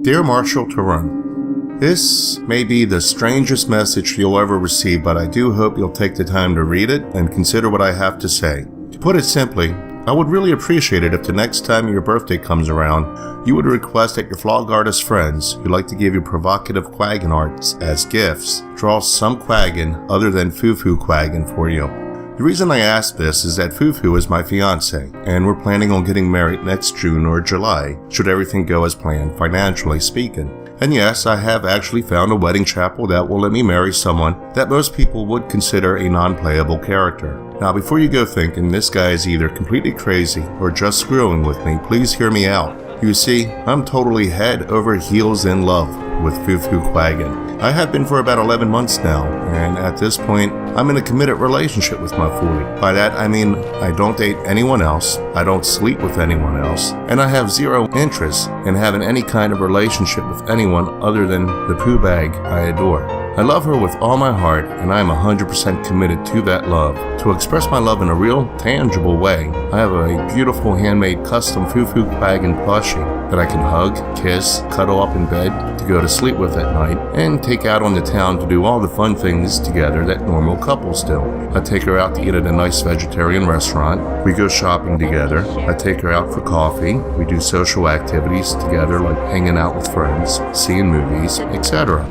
Dear Marshall Tarun, this may be the strangest message you'll ever receive, but I do hope you'll take the time to read it and consider what I have to say. To put it simply, I would really appreciate it if the next time your birthday comes around, you would request that your vlog artist friends who like to give you provocative quaggin arts as gifts draw some quaggin other than Fufu quaggin for you. The reason I ask this is that Fufu is my fiance, and we're planning on getting married next June or July, should everything go as planned, financially speaking. And yes, I have actually found a wedding chapel that will let me marry someone that most people would consider a non-playable character. Now, before you go thinking this guy is either completely crazy or just screwing with me, please hear me out. You see, I'm totally head over heels in love with Fufu Quaggin. I have been for about 11 months now, and at this point, I'm in a committed relationship with my foolie. By that, I mean I don't date anyone else, I don't sleep with anyone else, and I have zero interest in having any kind of relationship with anyone other than the poo bag I adore. I love her with all my heart, and I am 100% committed to that love. To express my love in a real, tangible way, I have a beautiful handmade custom Fufu Quaggin plushie that I can hug, kiss, cuddle up in bed to go to sleep with at night, and take out on the town to do all the fun things together that normal couples do. I take her out to eat at a nice vegetarian restaurant, we go shopping together, I take her out for coffee, we do social activities together like hanging out with friends, seeing movies, etc.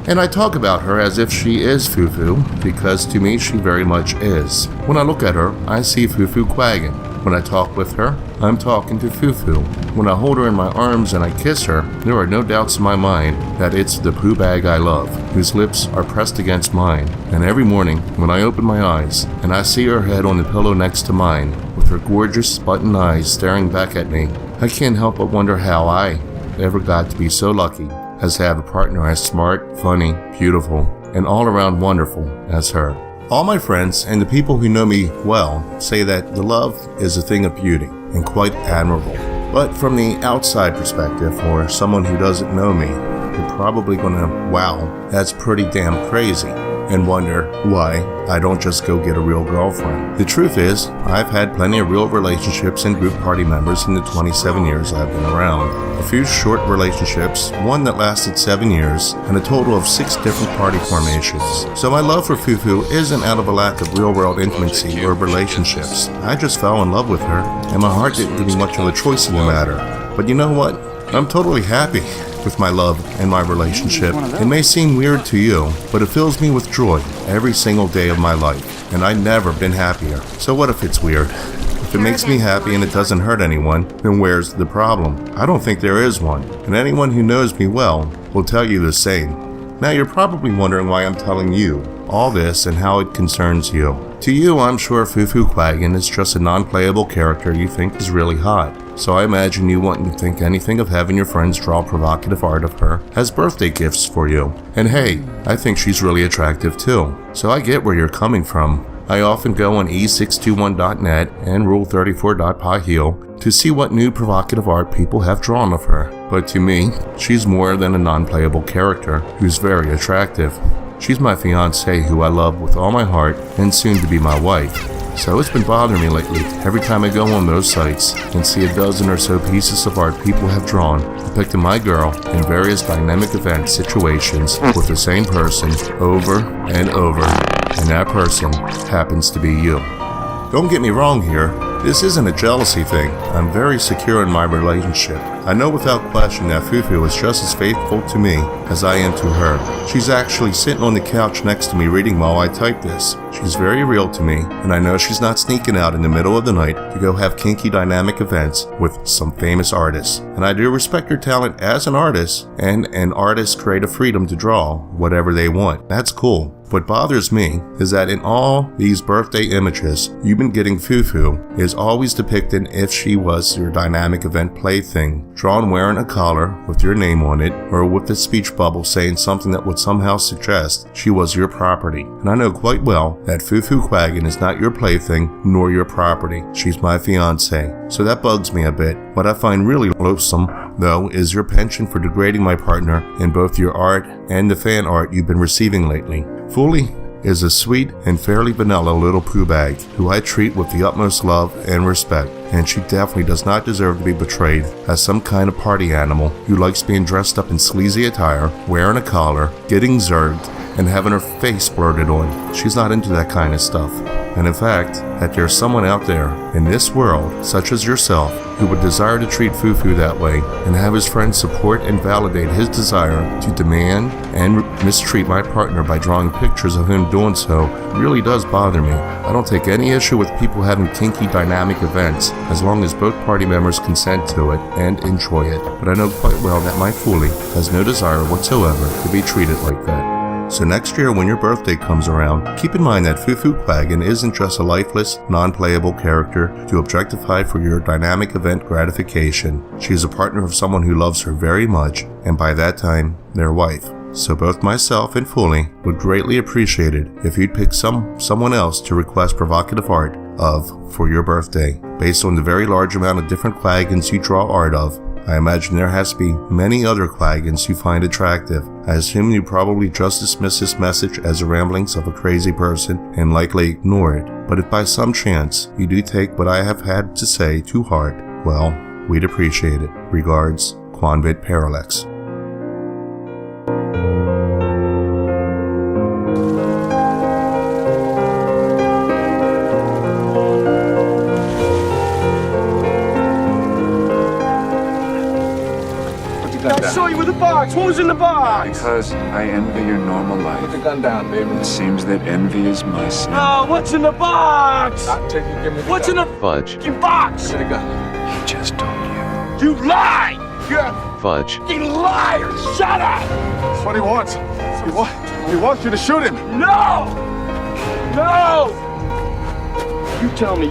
And I talk about her as if she is Fufu, because to me she very much is. When I look at her, I see Fufu Quaggin. When I talk with her, I'm talking to Fufu. When I hold her in my arms and I kiss her, there are no doubts in my mind that it's the poo bag I love, whose lips are pressed against mine. And every morning, when I open my eyes and I see her head on the pillow next to mine, with her gorgeous button eyes staring back at me, I can't help but wonder how I ever got to be so lucky as to have a partner as smart, funny, beautiful, and all around wonderful as her. All my friends and the people who know me well say that the love is a thing of beauty and quite admirable. But from the outside perspective, or someone who doesn't know me, you're probably gonna, wow, that's pretty damn crazy, and wonder why I don't just go get a real girlfriend. The truth is, I've had plenty of real relationships and group party members in the 27 years I've been around. A few short relationships, one that lasted 7 years, and a total of 6 different party formations. So my love for Fufu isn't out of a lack of real-world intimacy or relationships. I just fell in love with her, and my heart didn't give me much of a choice in the matter. But you know what? I'm totally happy with my love and my relationship. It may seem weird to you, but it fills me with joy every single day of my life, and I've never been happier. So what if it's weird? If it makes me happy and it doesn't hurt anyone, then where's the problem? I don't think there is one, and anyone who knows me well will tell you the same. Now you're probably wondering why I'm telling you all this and how it concerns you. To you, I'm sure Fufu Quaggin is just a non-playable character you think is really hot. So I imagine you wouldn't think anything of having your friends draw provocative art of her as birthday gifts for you. And hey, I think she's really attractive too. So I get where you're coming from. I often go on e621.net and rule34.pyheel to see what new provocative art people have drawn of her. But to me, she's more than a non-playable character who's very attractive. She's my fiancée who I love with all my heart and soon to be my wife. So it's been bothering me lately every time I go on those sites and see a dozen or so pieces of art people have drawn depicting my girl in various dynamic event situations with the same person over and over, and that person happens to be you. Don't get me wrong here, this isn't a jealousy thing. I'm very secure in my relationship. I know without question that Fufu is just as faithful to me as I am to her. She's actually sitting on the couch next to me reading while I type this. She's very real to me, and I know she's not sneaking out in the middle of the night to go have kinky dynamic events with some famous artists. And I do respect her talent as an artist, and an artist's creative freedom to draw whatever they want. That's cool. What bothers me is that in all these birthday images you've been getting, Fufu is always depicted if she was your dynamic event plaything, drawn wearing a collar with your name on it, or with a speech bubble saying something that would somehow suggest she was your property. And I know quite well that Fufu Quaggin is not your plaything nor your property. She's my fiancée, so that bugs me a bit. What I find really loathsome, though, is your penchant for degrading my partner in both your art and the fan art you've been receiving lately. Fully, is a sweet and fairly vanilla little poo bag who I treat with the utmost love and respect, and she definitely does not deserve to be betrayed as some kind of party animal who likes being dressed up in sleazy attire, wearing a collar, getting zerged, and having her face blurted on. She's not into that kind of stuff. And in fact, that there's someone out there in this world, such as yourself, who would desire to treat Fufu that way and have his friends support and validate his desire to demand and mistreat my partner by drawing pictures of him doing so really does bother me. I don't take any issue with people having kinky dynamic events as long as both party members consent to it and enjoy it, but I know quite well that my foolie has no desire whatsoever to be treated like that. So next year when your birthday comes around, keep in mind that Fufu Quaggin isn't just a lifeless, non-playable character to objectify for your dynamic event gratification. She is a partner of someone who loves her very much, and by that time, their wife. So both myself and Foolie would greatly appreciate it if you'd pick someone else to request provocative art of for your birthday. Based on the very large amount of different Quaggins you draw art of, I imagine there has to be many other Quaggins you find attractive. I assume you probably just dismiss this message as the ramblings of a crazy person and likely ignore it. But if by some chance you do take what I have had to say to heart, well, we'd appreciate it. Regards, Quanvid Parallax. I saw you with the box. What was in the box? Because I envy your normal life. Put the gun down, baby. It seems that envy is my sin. Oh, what's in the box? I'll take you. Give me the What's gun. in the Fudge. fucking box? Give me the gun. He just told You lie! You're a Fudge. fucking liar! Shut up! That's what he wants. He wants you to shoot him. No! No! You tell me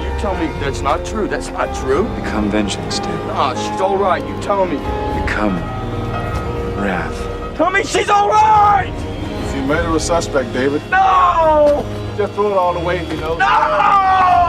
that's not true. That's not true. you. Become vengeance, David. Ah, she's all right. You tell me. Become wrath. Tell me she's all right! You made her a suspect, David. No! Just throw it all away, you know. No!